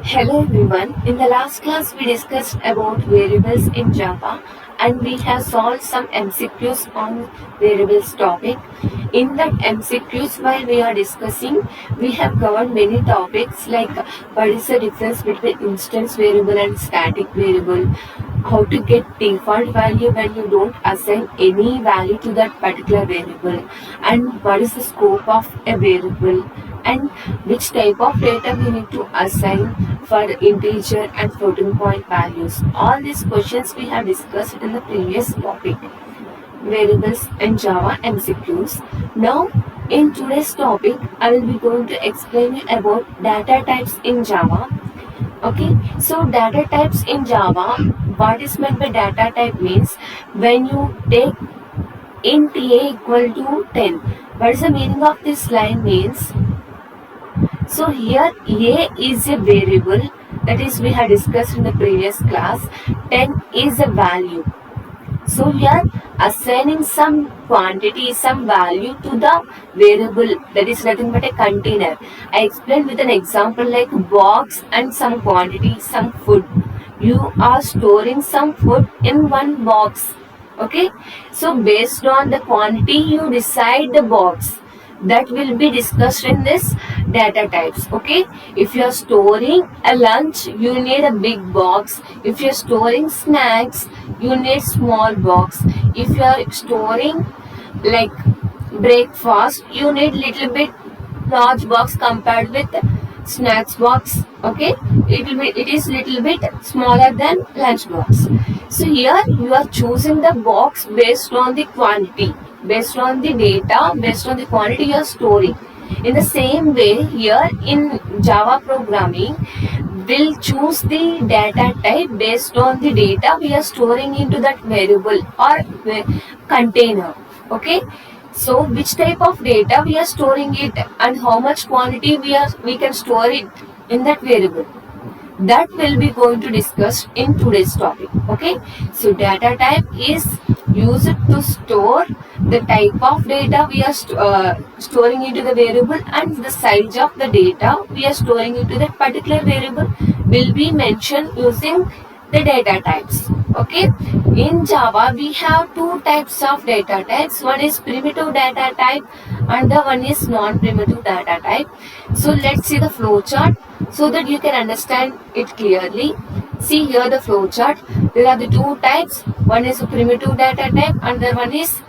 Hello everyone. In the last class we discussed about variables in Java and we have solved some MCQs on variables topic. In that MCQs while we are discussing we have covered many topics like what is the difference between instance variable and static variable, how to get default value when you don't assign any value to that particular variable, and what is the scope of a variable and which type of data we need to assign for integer and floating point values. All these questions we have discussed in the previous topic, variables and Java MCQs. Now in today's topic I will be going to explain you about data types in Java. Okay, so data types in Java, what is meant by data type means when you take int a equal to 10. What is the meaning of this line means? So here a is a variable, that is we have discussed in the previous class. 10 is a value. So we are assigning some quantity, some value to the variable, that is nothing but a container. I explained with an example like box and some quantity, some food. You are storing some food in one box. Okay, so based on the quantity you decide the box. That will be discussed in this data types. Okay, if you are storing a lunch you need a big box. If you are storing snacks you need small box. If you are storing like breakfast you need little bit large box compared with snacks box. Okay, it is little bit smaller than lunch box. So here you are choosing the box based on the quantity, based on the data, based on the quantity you are storing. In the same way here in Java programming we'll choose the data type based on the data we are storing into that variable or container. Okay, so which type of data we are storing it and how much quantity we can store it in that variable, that will be going to discuss in today's topic. Okay, so data type is used to store the type of data we are storing into the variable, and the size of the data we are storing into that particular variable will be mentioned using the data types. Okay, in Java we have two types of data types. One is primitive data type and the one is non-primitive data type. So let's see the flow chart so that you can understand it clearly. See here the flow chart. There are the two types. One is a primitive data type and the one is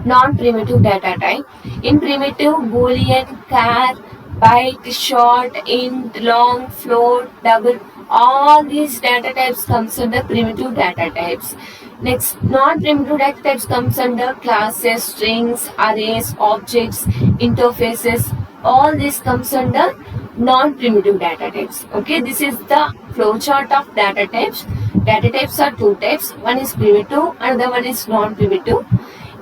non-primitive data type. In primitive, boolean, char, byte, short, int, long, float, double, all these data types comes under primitive data types. Next, non-primitive data types comes under classes, strings, arrays, objects, interfaces. All this comes under non-primitive data types. Okay, this is the flowchart of data types. Data types are two types. One is primitive, another one is non-primitive.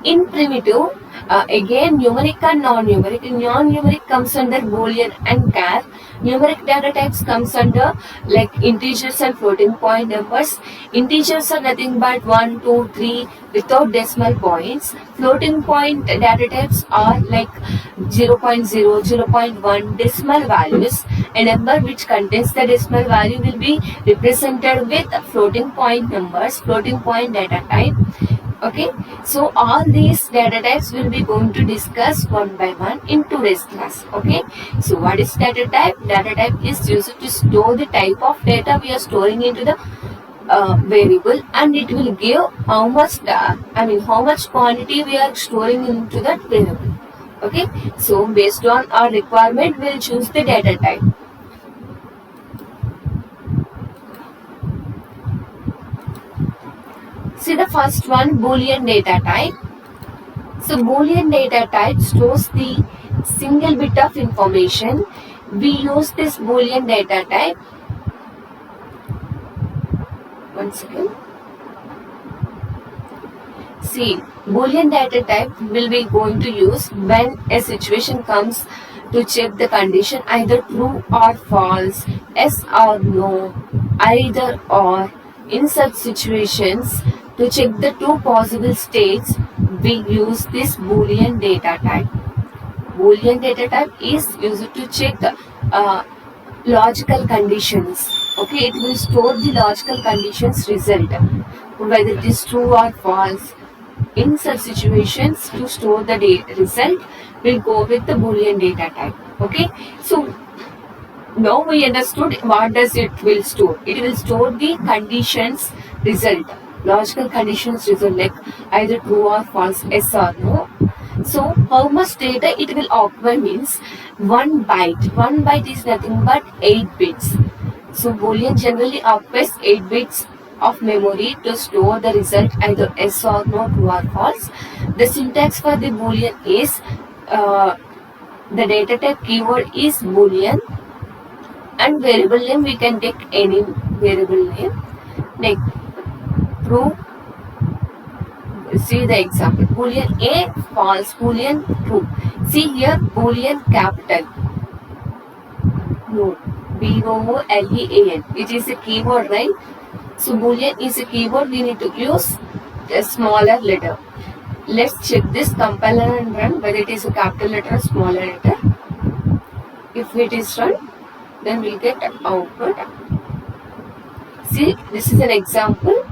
In primitive, again numeric and non-numeric. Non-numeric comes under boolean and char. Numeric data types comes under like integers and floating point numbers. Integers are nothing but 1, 2, 3 without decimal points. Floating point data types are like 0.0, 0.1 decimal values. A number which contains the decimal value will be represented with floating point numbers, floating point data type. Okay, so all these data types will be going to discuss one by one in today's class. Okay, so what is data type? Data type is used to store the type of data we are storing into the variable, and it will give how much how much quantity we are storing into that variable. Okay, so based on our requirement we'll choose the data type. See the first one, boolean data type. So boolean data type stores the single bit of information. We use this boolean data type. One second. See, boolean data type will be going to use when a situation comes to check the condition either true or false, yes or no, either or. In such situations, to check the two possible states, we use this boolean data type. Boolean data type is used to check logical conditions. Okay, it will store the logical conditions result, whether it is true or false. In such situations, to store the result, we'll go with the Boolean data type. Okay, so now we understood what does it will store. It will store the conditions result, logical conditions result, like either true or false, yes or no. So how much data it will occupy means 1 byte. 1 byte is nothing but 8 bits. So Boolean generally occupies 8 bits of memory to store the result either yes or no, true or false. The syntax for the Boolean is the data type keyword is Boolean, and variable name we can take any variable name. Like true, see the example, Boolean A false, Boolean true. See here Boolean capital, no, Boolean, it is a keyword, right? So Boolean is a keyword, we need to use a smaller letter. Let's check this, compiler and run whether it is a capital letter or smaller letter. If it is run, then we'll get output. See, this is an example.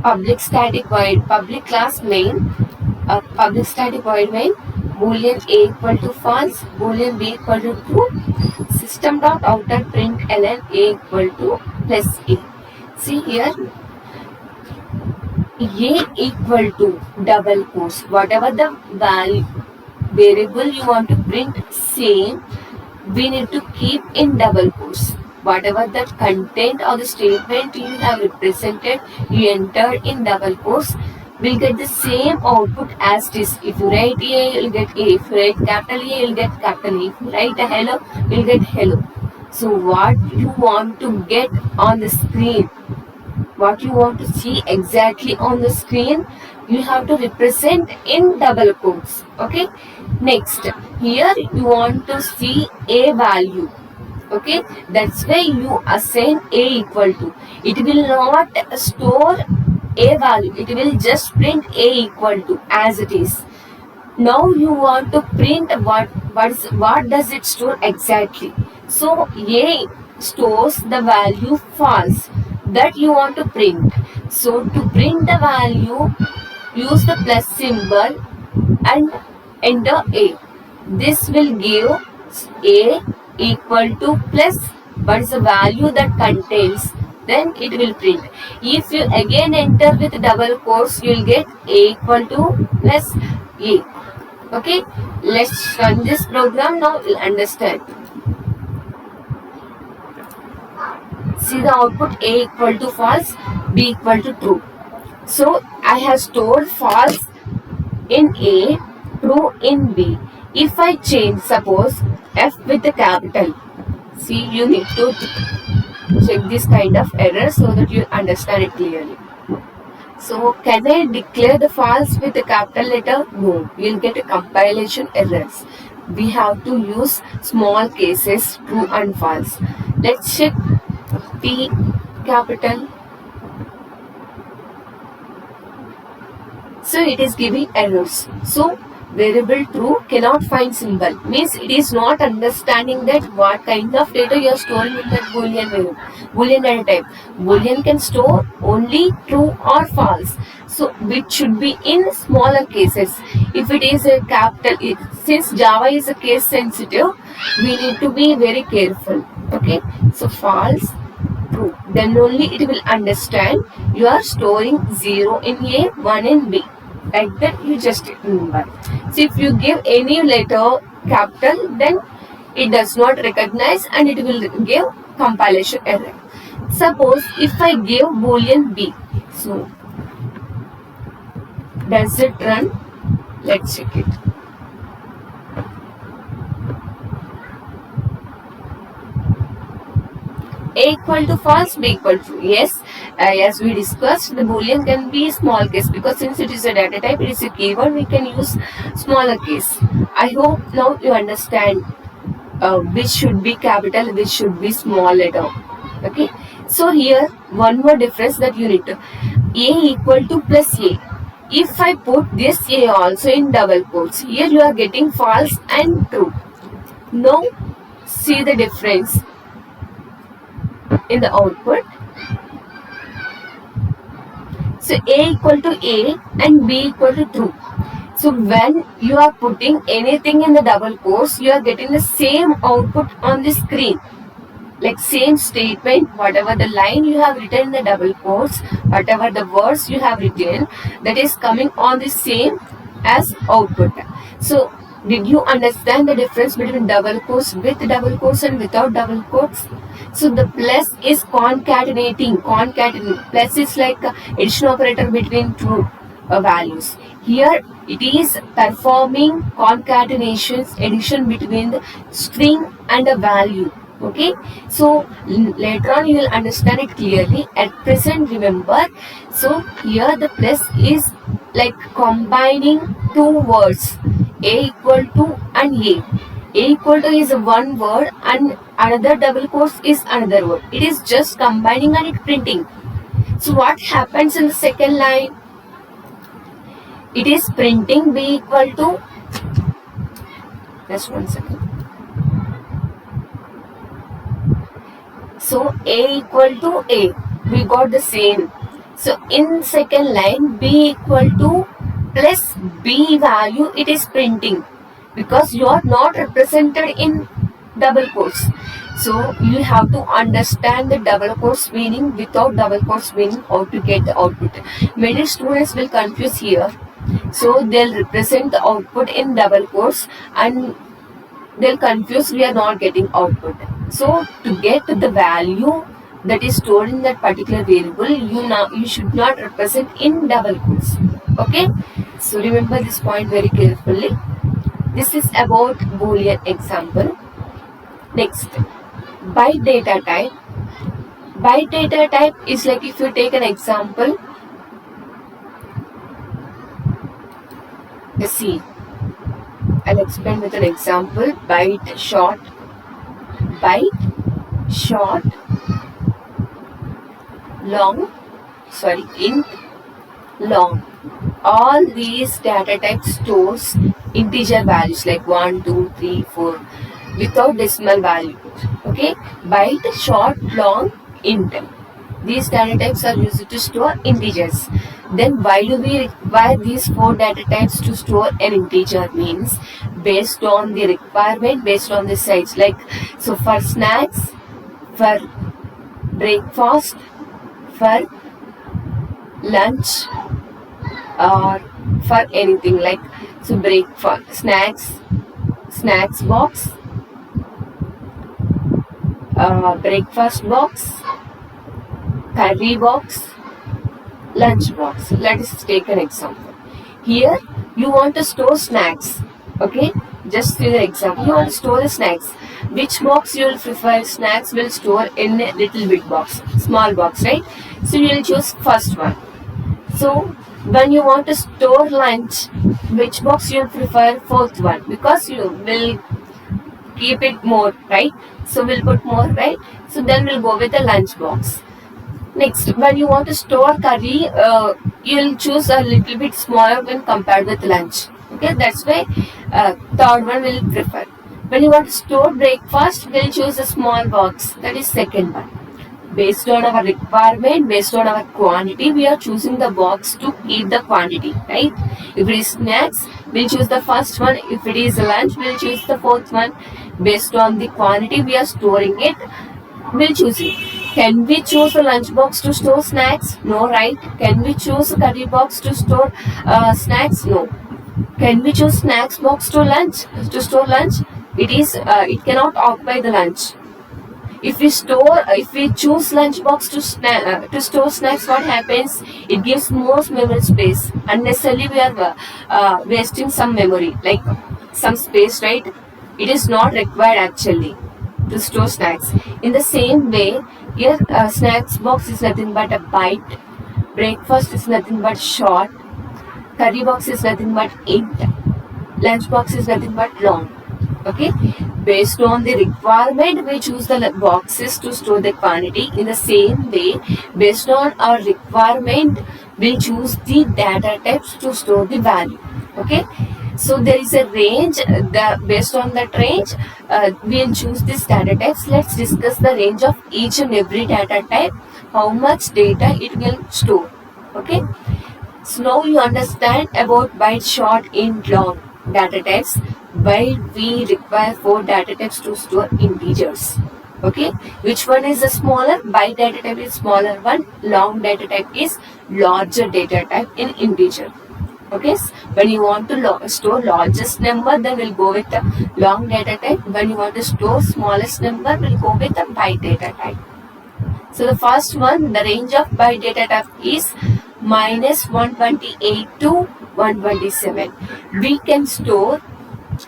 Public static void, public class main, public static void main, Boolean A equal to false, Boolean B equal to true, system dot outer print ln A equal to plus A. See here, A equal to double quotes, whatever the value variable you want to print, same we need to keep in double quotes. Whatever the content or the statement you have represented, you entered in double quotes, will get the same output as this. If you write A, you will get A. If you write capital A, you will get capital A. If you write a hello, you will get hello. So what you want to get on the screen, what you want to see exactly on the screen, you have to represent in double quotes. Okay. Next, here you want to see a value. Okay, that's why you assign A equal to. It will not store a value. It will just print A equal to as it is. Now you want to print what does it store exactly. So A stores the value false that you want to print. So to print the value, use the plus symbol and enter A. This will give A equal to plus what is the value that contains, then it will print. If you again enter with double quotes, you will get A equal to plus A. Okay, let's run this program now, you'll understand. See the output, A equal to false, B equal to true. So I have stored false in A, true in B. If I change, suppose F with the capital, see, you need to check this kind of error so that you understand it clearly. So can I declare the false with the capital letter? No, you will get a compilation errors. We have to use small cases, true and false. Let's check T capital. So it is giving errors. So variable true cannot find symbol, means it is not understanding that what kind of data you are storing in that Boolean variable, Boolean data type. Boolean can store only true or false, so which should be in smaller cases. If it is a capital, since Java is a case sensitive, we need to be very careful. Okay, so false, true, then only it will understand you are storing 0 in A, 1 in B. Like that, you just remember. So if you give any letter capital, then it does not recognize and it will give compilation error. Suppose if I give Boolean B, so does it run? Let's check it. A equal to false, B equal to true. Yes, as we discussed, the Boolean can be small case, because since it is a data type, it is a keyword, we can use smaller case. I hope now you understand which should be capital, which should be small letter. Okay, so here one more difference that you need to, A equal to plus A. If I put this A also in double quotes, here you are getting false and true. Now see the difference in the output. So A equal to A and B equal to true. So when you are putting anything in the double quotes, you are getting the same output on the screen. Like same statement, whatever the line you have written in the double quotes, whatever the words you have written, that is coming on the same as output. So did you understand the difference between double quotes with double quotes and without double quotes? So the plus is concatenating. Plus is like addition operator between two values. Here it is performing concatenations, addition between the string and a value. Okay, so later on you will understand it clearly. At present, remember, so here the plus is like combining two words, A equal to and A. A equal to is one word and another double quotes is another word. It is just combining and it printing. So what happens in the second line? It is printing B equal to, just 1 second. So A equal to A, we got the same. So in second line, B equal to plus B value, it is printing because you are not represented in double quotes. So you have to understand the double quotes meaning, without double quotes meaning, how to get the output. Many students will confuse here. So they'll represent the output in double quotes and they'll confuse, we are not getting output. So to get the value that is stored in that particular variable, you should not represent in double quotes. Okay, so remember this point very carefully. This is about Boolean example. Next, byte data type. Byte data type is like, if you take an example, let's see, I'll explain with an example. Byte short, long, int, long. All these data types stores integer values like 1, 2, 3, 4 without decimal value. Okay, byte, short, long, int. These data types are used to store integers. Then why do we require these 4 data types to store an integer? Means based on the requirement, based on the size. Like, so for snacks, for breakfast, for lunch, or for anything like, so breakfast, snacks box, breakfast box, curry box, lunch box. Let us take an example. Here you want to store snacks. Okay, just see the example. You want to store the snacks. Which box you will prefer? Snacks will store in a little big box, small box, right? So you will choose first one. So when you want to store lunch, which box you will prefer? Fourth one, because you will keep it more, right? So we'll put more, right? So then we'll go with the lunch box. Next, when you want to store curry, you'll choose a little bit smaller when compared with lunch. Okay, that's why third one will prefer. When you want to store breakfast, we'll choose a small box. That is second one. Based on our requirement, based on our quantity, we are choosing the box to keep the quantity, right? If it is snacks, we'll choose the first one. If it is lunch, we'll choose the fourth one. Based on the quantity we are storing it, we'll choose it. Can we choose a lunch box to store snacks? No, right? Can we choose a curry box to store snacks? No. Can we choose snacks box to store lunch? It cannot occupy the lunch. If we choose lunch box to store snacks, what happens? It gives more memory space. Unnecessarily we are wasting some memory, like some space, right? It is not required actually to store snacks. In the same way, here snacks box is nothing but a byte, breakfast is nothing but short, curry box is nothing but int, lunch box is nothing but long. Okay, based on the requirement we choose the boxes to store the quantity. In the same way, based on our requirement we choose the data types to store the value. Okay, So there is a range. Based on that range, we'll choose these data types. Let's discuss the range of each and every data type, how much data it will store. Okay. So now you understand about byte, short, int, long data types. Why we require 4 data types to store integers. Okay, which one is the smaller? Byte data type is smaller one. Long data type is larger data type in integer. Okay, when you want to store largest number, then we'll go with the long data type. When you want to store smallest number, we'll go with the byte data type. So the first one, the range of byte data type is minus 128 to 127. We can store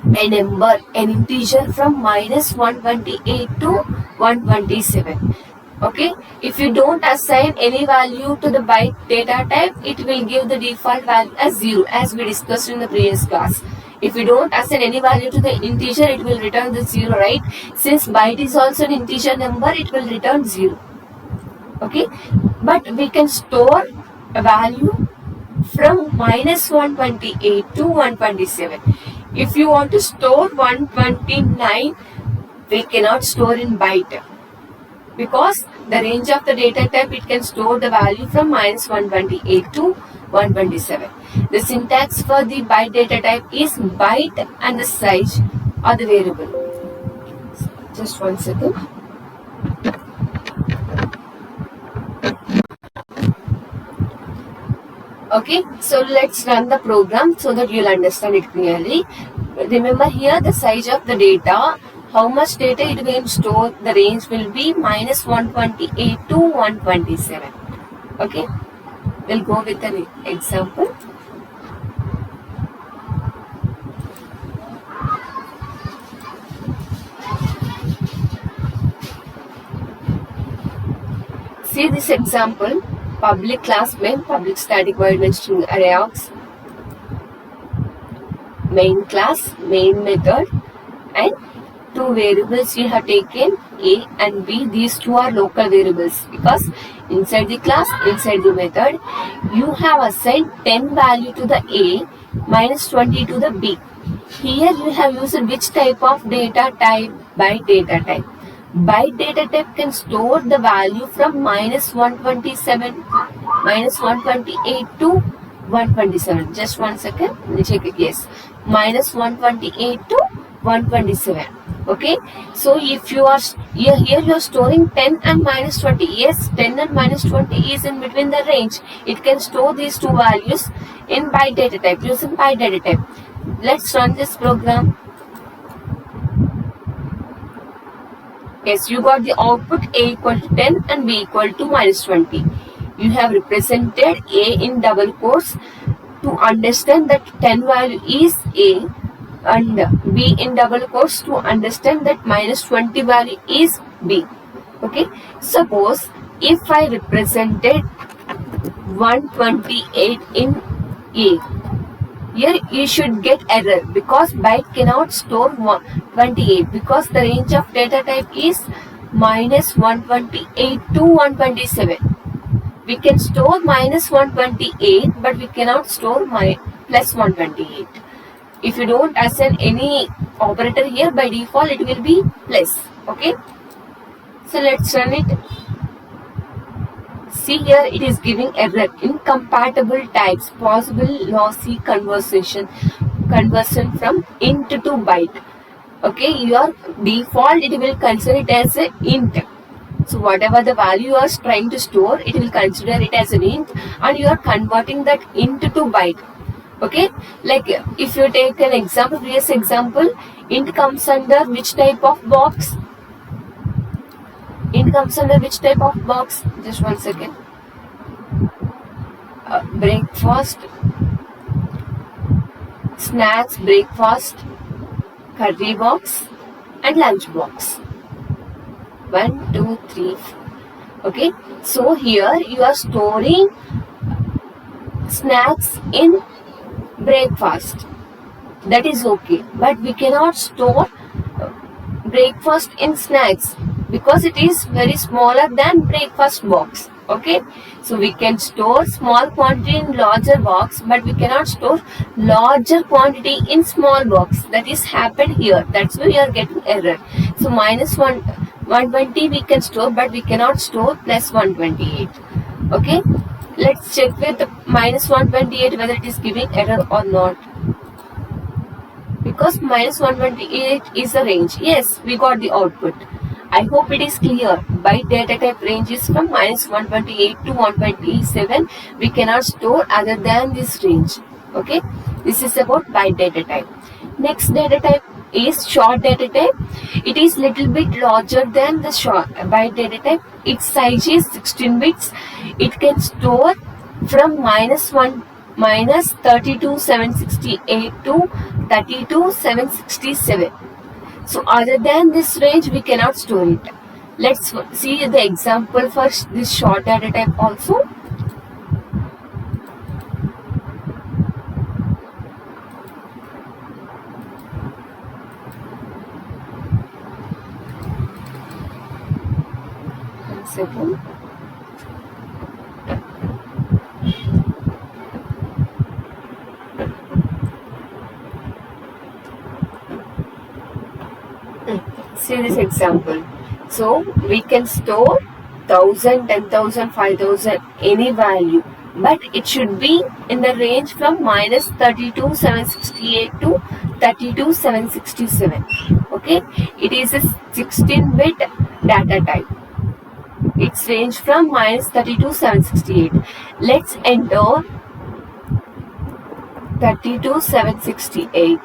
a number, an integer from minus 128 to 127. Okay, if you don't assign any value to the byte data type, it will give the default value as 0, as we discussed in the previous class. If you don't assign any value to the integer, it will return the 0, right? Since byte is also an integer number, it will return 0. Okay, but we can store a value from minus 128 to 127. If you want to store 129, we cannot store in byte, because the range of the data type, it can store the value from minus 128 to 127. The syntax for the byte data type is byte and the size of the variable. Just one second. Okay, so let's run the program so that you'll understand it clearly. Remember here the size of the data, how much data it will store, the range will be minus 128 to 127. Okay, we'll go with an example. See this example. Public class main, public static void main string array aux, main class, main method, and 2 variables we have taken, a and b. These 2 are local variables, because inside the class, inside the method, you have assigned 10 value to the a, minus 20 to the b. Here you have used which type of data type? Byte data type. Byte data type can store the value from minus 128 to 127. Just one second, let me check it. Yes, minus 128 to 127. Okay, so if you are here you are storing 10 and minus 20. Yes, 10 and minus 20 is in between the range. It can store these 2 values in byte data type, using byte data type. Let's run this program. Yes, you got the output a equal to 10 and b equal to minus 20. You have represented a in double quotes to understand that 10 value is a, and b in double quotes to understand that minus 20 value is b. Okay, suppose if I represented 128 in a, here you should get error, because byte cannot store 128, because the range of data type is minus 128 to 127. We can store minus 128, but we cannot store plus 128. If you don't assign any operator here, by default it will be plus. Okay, so let's run it. See here, it is giving error. Incompatible types, possible lossy conversion from int to byte. Okay, your default, it will consider it as an int. So whatever the value you are trying to store, it will consider it as an int, and you are converting that int to byte. Okay, like if you take an example, previous example, int comes under which type of box? Int comes under which type of box? Just one second. Breakfast, snacks, breakfast, curry box, and lunch box. 1, 2, 3, 4. Okay, so here you are storing snacks in breakfast. That is okay, but we cannot store breakfast in snacks, because it is very smaller than breakfast box. Okay, so we can store small quantity in larger box, but we cannot store larger quantity in small box. That is happened here. That's why we are getting error. So minus 120 we can store, but we cannot store plus 128. Okay, let's check with minus 128 whether it is giving error or not. Because minus 128 is the range. Yes, we got the output. I hope it is clear. Byte data type range is from minus 128 to 127. We cannot store other than this range. Okay, this is about byte data type. Next data type is short data type. It is little bit larger than the short byte data type. Its size is 16 bits. It can store from minus 32,768 to 32,767. So other than this range, we cannot store it. Let's see the example for this short data type also. One second. See this example. So we can store 1000, 10,000, 5,000, any value, but it should be in the range from minus 32,768 to 32,767. Okay, it is a 16-bit data type. Its range from minus 32,768. Let's enter 32,768.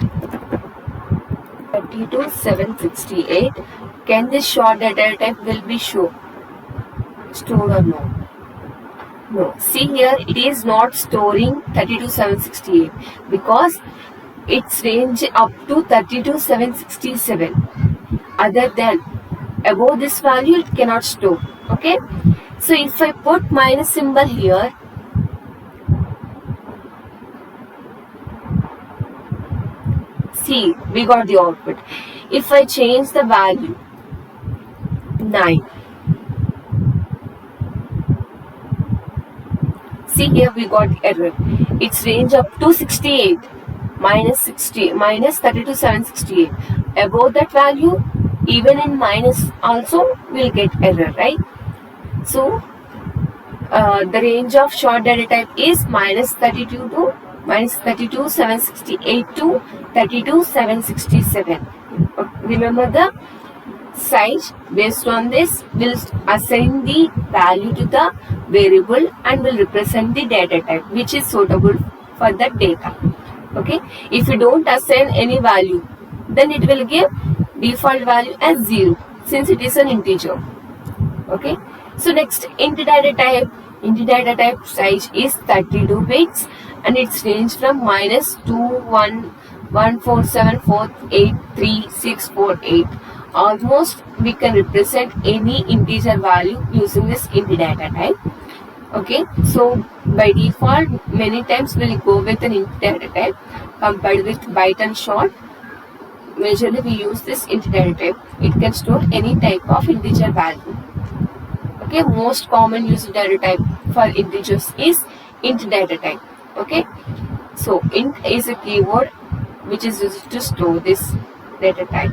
32,768. Can this short data type will be stored or no? No. See here, it is not storing 32,768 because its range up to 32,767. Other than above this value, it cannot store. Okay. So if I put minus symbol here, see, we got the output. If I change the value 9, see here we got error. Its range up to 68, minus 60, minus 32,768. Above that value, even in minus also will get error, right? So the range of short data type is minus 32,768 to 32,767. Remember the size. Based on this, will assign the value to the variable and will represent the data type which is suitable for that data. Okay, if you don't assign any value, then it will give default value as 0 since it is an integer. Okay, so next int data type. Int data type size is 32 bits and its range from minus 21147483648. Almost we can represent any integer value using this int data type. Okay, so by default many times we'll go with an int data type compared with byte and short. Majorly we use this int data type. It can store any type of integer value. Okay, most common used data type for integers is int data type. Okay, so int is a keyword which is used to store this data type.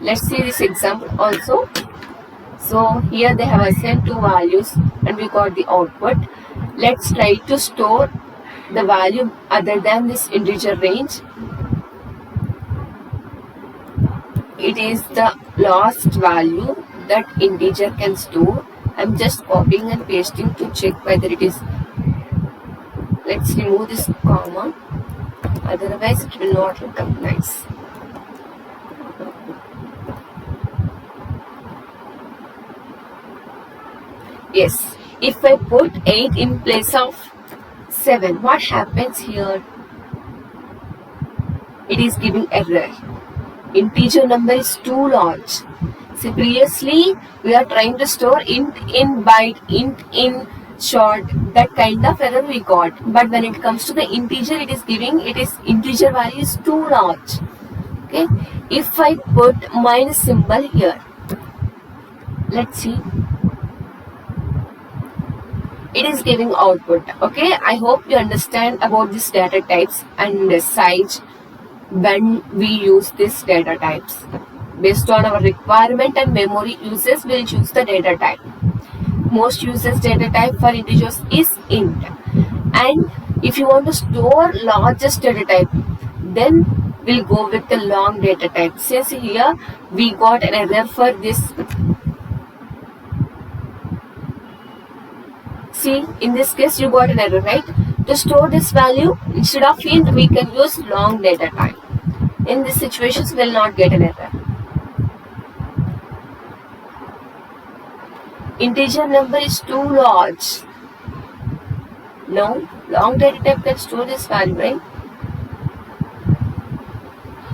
Let's see this example also. So here they have assigned two values and we got the output. Let's try to store the value other than this integer range. It is the last value that integer can store. I'm just copying and pasting to check whether it is. Let's remove this comma, otherwise it will not look nice. Yes, if I put 8 in place of 7, what happens here? It is giving error. Integer number is too large. So previously we are trying to store int in byte, int in short, that kind of error we got. But when it comes to the integer, it is giving integer value is too large. Okay, if I put minus symbol here, let's see. it is giving output. Okay, I hope you understand about these data types and size when we use these data types. Based on our requirement and memory uses, we'll choose the data type. Most uses data type for integers is int. And if you want to store largest data type, then we'll go with the long data type. Since here we got an error for this. See, in this case you got an error, right? To store this value, instead of int, we can use long data type. In these situations, we'll not get an error. Integer number is too large. No, long data type can store this value, right?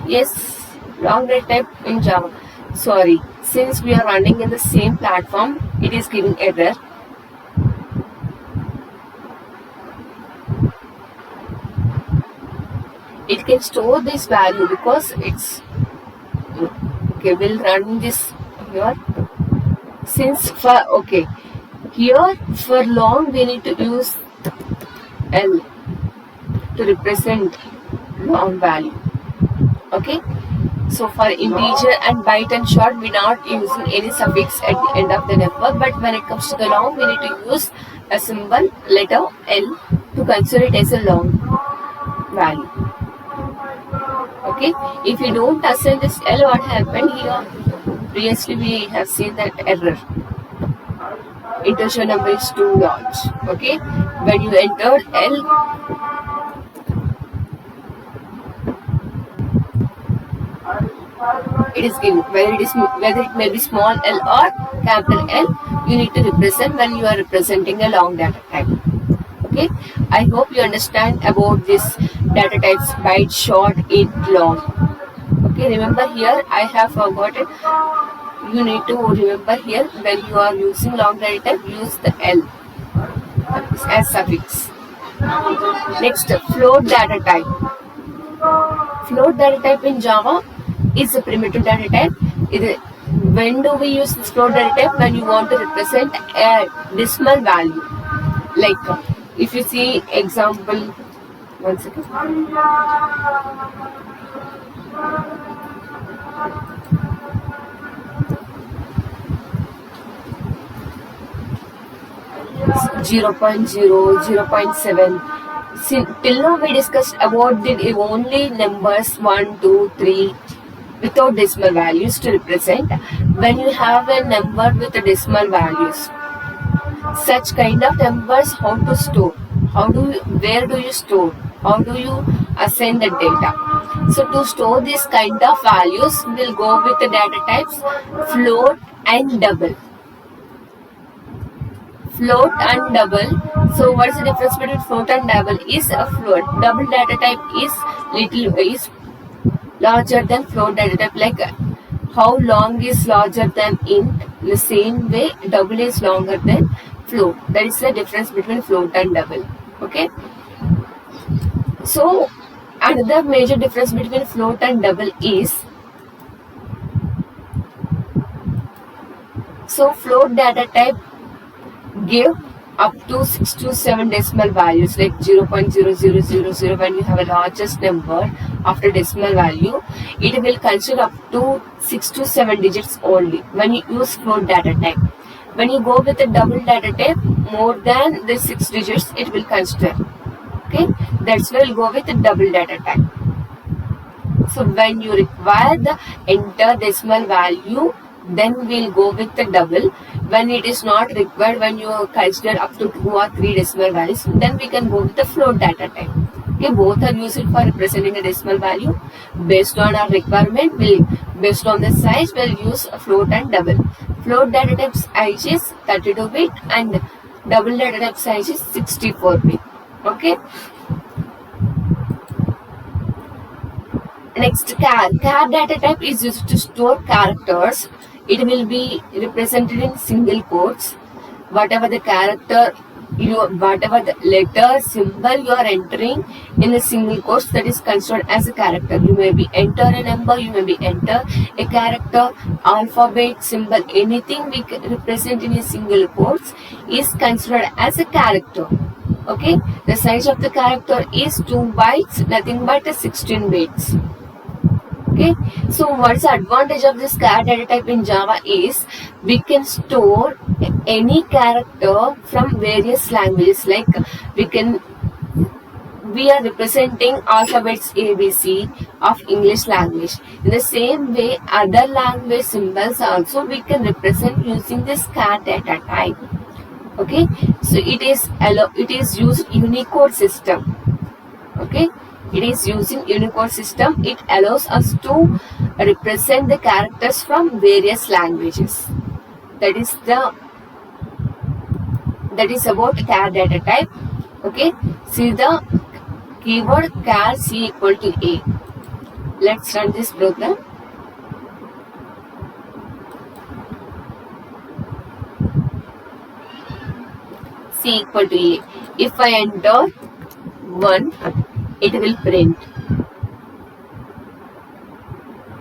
Yes, long data type in Java. Sorry, since we are running in the same platform, it is giving error. It can store this value because it's okay. We'll run this here. Since for okay, here for long we need to use L to represent long value. Okay, so for integer and byte and short, we're not using any suffix at the end of the number, but when it comes to the long, we need to use a symbol letter L to consider it as a long value. Okay, if you don't assign this L, what happened here? Previously we have seen that error. Integer number is too large. Okay, when you enter L, it is given whether it may be small l or capital L. You need to represent when you are representing a long data type. Okay, I hope you understand about this data types: byte, short, int, long. Okay, remember here I have forgotten. You need to remember here when you are using long data type, use the L as suffix. Next, float data type. Float data type in Java is a primitive data type. When do we use this float data type? When you want to represent a decimal value. Like if you see example, 1 second. 0.0, 0.7. Till now we discussed about the only numbers 1, 2, 3 without decimal values to represent. When you have a number with the decimal values, such kind of numbers, how to store? Where do you store? How do you assign the data? So to store this kind of values, we'll go with the data types float and double. Float and double. So what is the difference between float and double? Is a float. Double data type is larger than float data type. Like how long is larger than int? The same way double is longer than float. That is the difference between float and double. Okay. So another major difference between float and double is, so float data type give up to 6 to 7 decimal values, like 0.0000. When you have a largest number after decimal value, it will consider up to 6 to 7 digits only when you use float data type. When you go with a double data type, more than the 6 digits it will consider. Okay, that's why we'll go with the double data type. So when you require the enter decimal value, then we'll go with the double. When it is not required, when you consider up to 2 or 3 decimal values, then we can go with the float data type. Okay, both are used for representing a decimal value. Based on our requirement, based on the size, we'll use float and double. Float data type size is 32-bit and double data type size is 64-bit. Okay. Next, char. Char data type is used to store characters. It will be represented in single quotes. Whatever the character whatever the letter, symbol you are entering in a single quotes, that is considered as a character. You may be enter a number, you may be enter a character, alphabet, symbol, anything we can represent in a single quotes is considered as a character. Okay, the size of the character is 2 bytes, nothing but 16 bits. Okay, so what's the advantage of this char data type in Java is we can store any character from various languages. Like we are representing alphabets ABC of English language. In the same way, other language symbols also we can represent using this char data type. Okay, so it is used Unicode system. Okay, it is using Unicode system. It allows us to represent the characters from various languages. That is about char data type. Okay, see the keyword char C equal to A. Let's run this program. C equal to A. If I enter 1, it will print.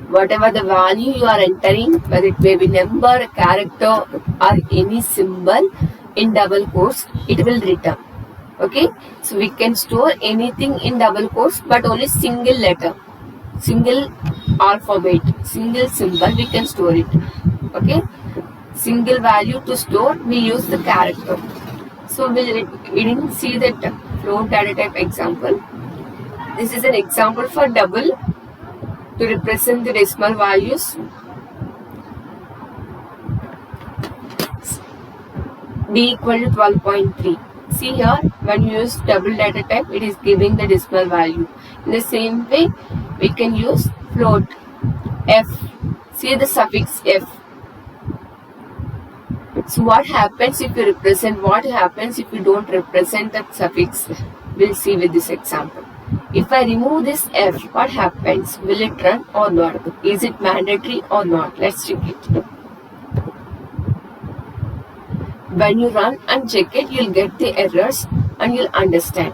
Whatever the value you are entering, whether it may be number, character or any symbol in double quotes, it will return. Okay, so we can store anything in double quotes, but only single letter, single alphabet, single symbol we can store it. Okay, single value to store we use the character. So we didn't see that float data type example. This is an example for double to represent the decimal values. D equal to 12.3. See here, when you use double data type, it is giving the decimal value. In the same way, we can use float F. See the suffix F. So what happens if you represent, what happens if you don't represent that suffix? We'll see with this example. If I remove this F, what happens? Will it run or not? Is it mandatory or not? Let's check it. When you run and check it, you'll get the errors and you'll understand.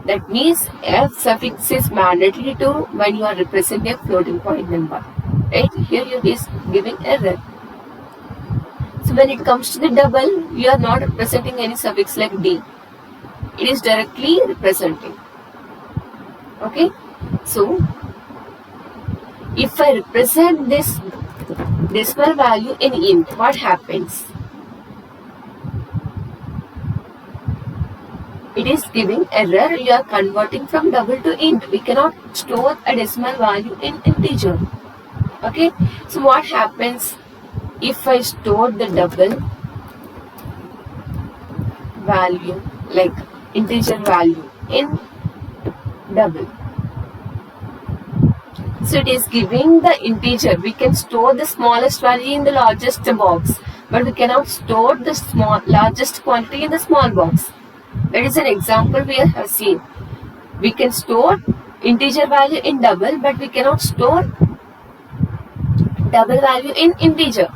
That means F suffix is mandatory to when you are representing a floating point number. Right? Here it is giving error. So when it comes to the double, you are not representing any suffix like D. It is directly representing. Okay. So if I represent this decimal value in int, what happens? It is giving error. You are converting from double to int. We cannot store a decimal value in integer. Okay. So what happens if I store the double value, like integer value in double? So it is giving the integer. We can store the smallest value in the largest box, but we cannot store the largest quantity in the small box. That is an example we have seen. We can store integer value in double, but we cannot store double value in integer.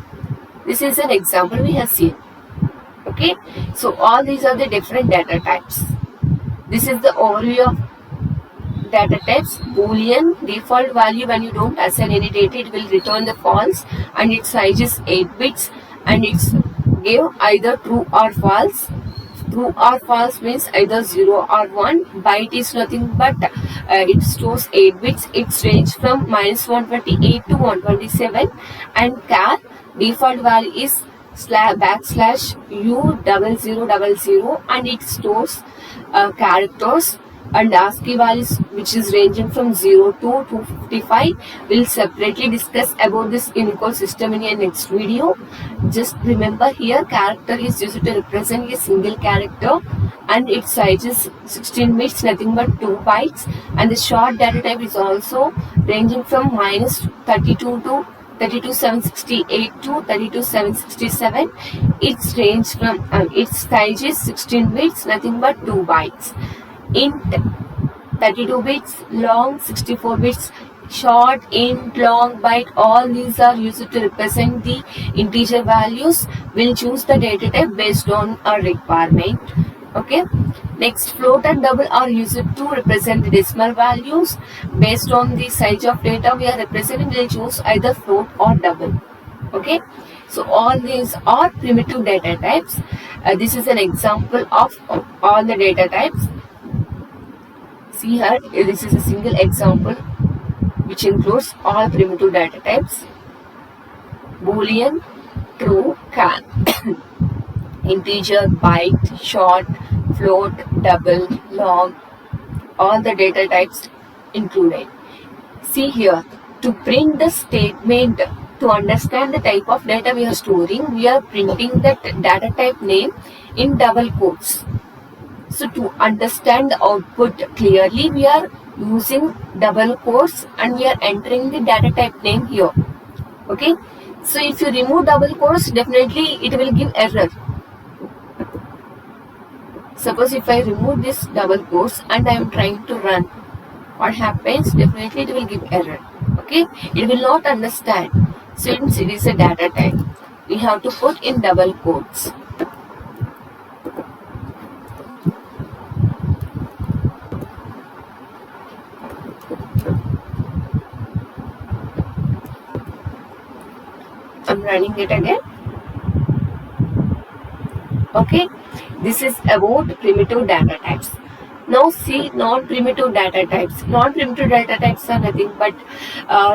This is an example we have seen. Okay, so all these are the different data types. This is the overview of data types. Boolean default value, when you don't assign any data, it will return the false, and its size is 8 bits, and it's give either true or false. True or false means either 0 or 1. Byte is nothing but it stores 8 bits. Its range from -128 to 127, and char default value is /u0000, and it stores characters, and ASCII values which is ranging from 0 to 255. We'll separately discuss about this Unicode system in a next video. Just remember, here character is used to represent a single character, and its size is 16 bits, nothing but 2 bytes, and the short data type is also ranging from -32 to 32768 to 32767. Its range from its size is 16 bits, nothing but 2 bytes. Int 32 bits, long 64 bits, short, int, long, byte, all these are used to represent the integer values. We'll choose the data type based on our requirement. Okay. Next, float and double are used to represent the decimal values. Based on the size of data we are representing, we'll choose either float or double. Okay. So all these are primitive data types. This is an example of all the data types. See here, this is a single example which includes all primitive data types: Boolean, true, can, integer, byte, short, float, double, log, all the data types included. See here, to print the statement, to understand the type of data we are storing, we are printing that data type name in double quotes. So to understand the output clearly, we are using double quotes and we are entering the data type name here. Okay. So if you remove double quotes, definitely it will give error. Suppose if I remove this double quotes and I am trying to run, what happens? Definitely it will give error. Okay. It will not understand. Since it is a data type, we have to put in double quotes. I'm running it again. Okay, this is about primitive data types. Now see non-primitive data types. Non-primitive data types are nothing but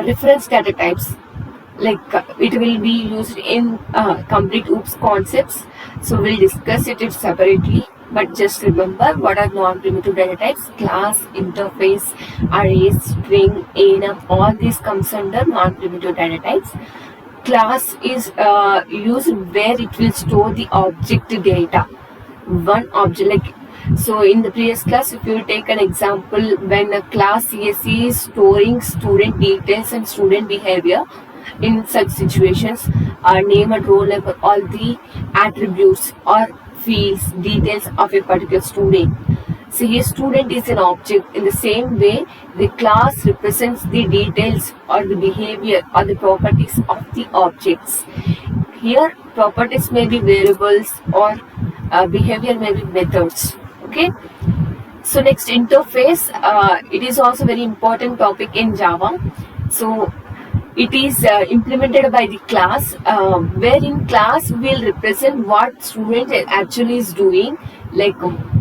reference data types. Like it will be used in complete OOPS concepts. So we'll discuss it separately. But just remember what are non-primitive data types: class, interface, arrays, string, enum. All these comes under non-primitive data types. Class is used where it will store the object data. One object, like so in the previous class, if you take an example, when a class CSE is storing student details and student behavior, in such situations, name and roll number, all the attributes or fields, details of a particular student. So a student is an object. In the same way, the class represents the details or the behavior or the properties of the objects. Here, properties may be variables or behavior may be methods. Okay. So next, interface. It is also very important topic in Java. So it is implemented by the class, wherein class will represent what student actually is doing, like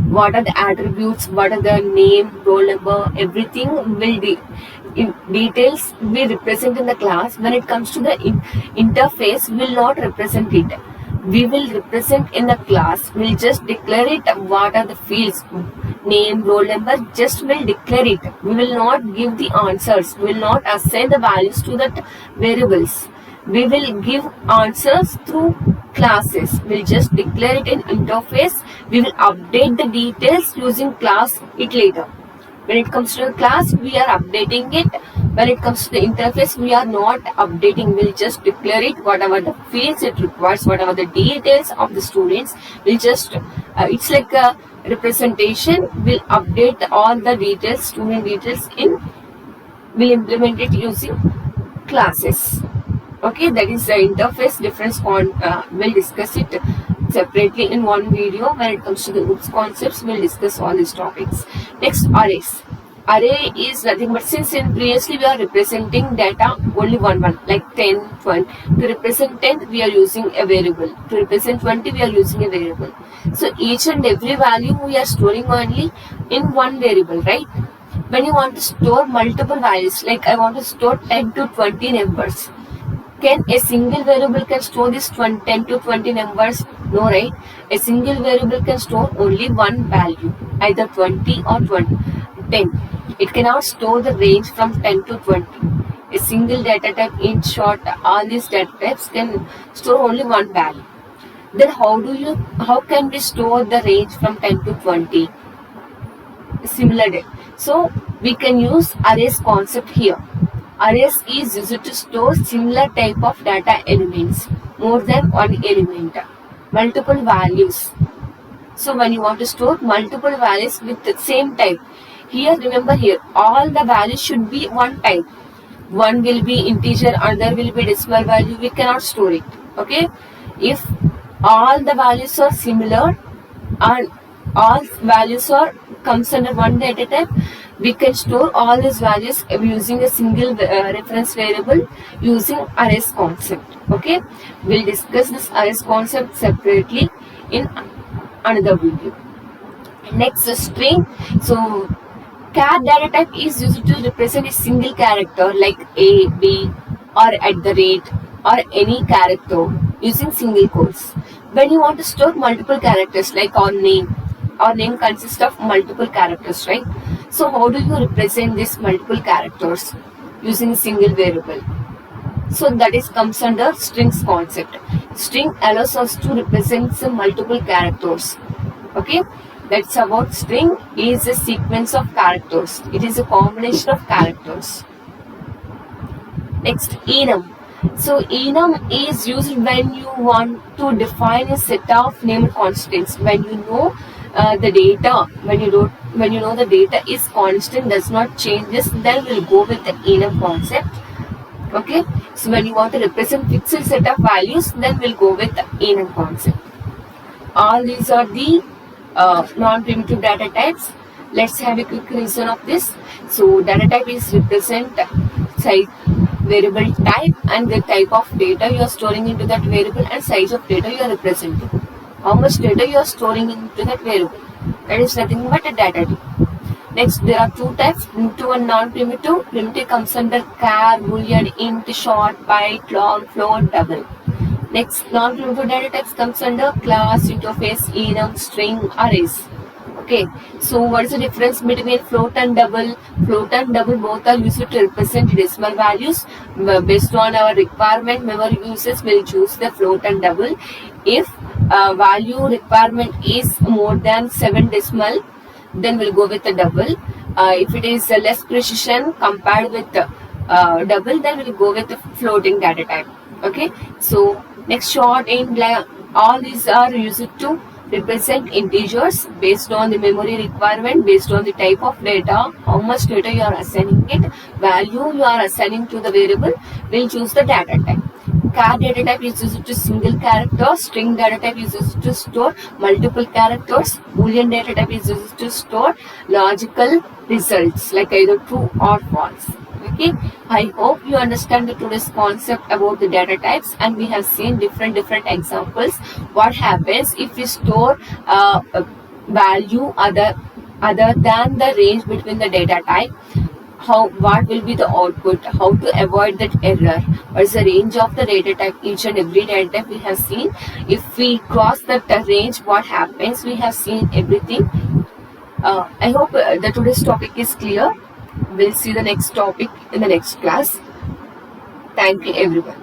what are the attributes, what are the name, roll number, everything will be in details we represent in the class. When it comes to the interface, will not represent it. We will represent in the class. We'll just declare it. What are the fields, name, roll number, just will declare it. We will not give the answers. We will not assign the values to the variables. We will give answers through classes. We'll just declare it in interface. We will update the details using class it later. When it comes to the class, we are updating it. When it comes to the interface, we are not updating. We'll just declare it, whatever the fields it requires, whatever the details of the students. We'll just, it's like a representation. We'll update all the details, student details we'll implement it using classes. Okay, that is the interface difference. We'll discuss it separately in one video. When it comes to the OOPS concepts, we'll discuss all these topics. Next, arrays. Array is nothing but, since in previously we are representing data only one, like 10, 20. To represent 10, we are using a variable. To represent 20, we are using a variable. So each and every value we are storing only in one variable, right? When you want to store multiple values, like I want to store 10 to 20 numbers, can a single variable can store this 10 to 20 numbers? No, right? A single variable can store only one value, either 20 or 10. It cannot store the range from 10 to 20. A single data type, in short, all these data types can store only one value. Then how can we store the range from 10 to 20? Similar. So we can use arrays concept here. Arrays is used to store similar type of data elements, more than one element, multiple values. So when you want to store multiple values with the same type, here remember here all the values should be one type. One will be integer, another will be decimal value. We cannot store it. Okay, if all the values are similar and all values are comes under one data type. We can store all these values using a single reference variable using arrays concept. Okay, we'll discuss this arrays concept separately in another video. Next, string. So char data type is used to represent a single character like a, b, or at the rate, or any character using single quotes. When you want to store multiple characters like our name consists of multiple characters, right? So how do you represent these multiple characters using a single variable? So that is comes under strings concept. String allows us to represent some multiple characters. Okay, that's about string is a sequence of characters. It is a combination of characters. Next, enum. So enum is used when you want to define a set of named constants. When you know the data, when you know the data is constant, does not changes, then we'll go with the enum concept. Okay, so when you want to represent fixed set of values, then we'll go with the enum concept. All these are the non-primitive data types. Let's have a quick revision of this. So data type is represent size variable type and the type of data you are storing into that variable and size of data you are representing. How much data you are storing into that variable. That is nothing but a data type. Next, there are two types, primitive and non-primitive. Primitive comes under char, boolean, int, short, byte, long, float, double. Next, non-primitive data types comes under class, interface, enum, string, arrays. Okay, so what is the difference between float and double? Float and double both are used to represent decimal values. Based on our requirement, memory users will choose the float and double. If value requirement is more than 7 decimal, then we'll go with the double. If it is less precision compared with double, then we'll go with the floating data type. Okay, so next, short, int, all these are used to represent integers based on the memory requirement, based on the type of data, how much data you are assigning it, value you are assigning to the variable, we'll choose the data type. Char data type is used to single character, string data type is used to store multiple characters, boolean data type is used to store logical results like either true or false. Okay, I hope you understand the today's concept about the data types, and we have seen different examples. What happens if we store a value other than the range between the data type? What will be the output? How to avoid that error? What is the range of the data type? Each and every data type we have seen. If we cross that range, what happens? We have seen everything. I hope that today's topic is clear. We'll see the next topic in the next class. Thank you, everyone.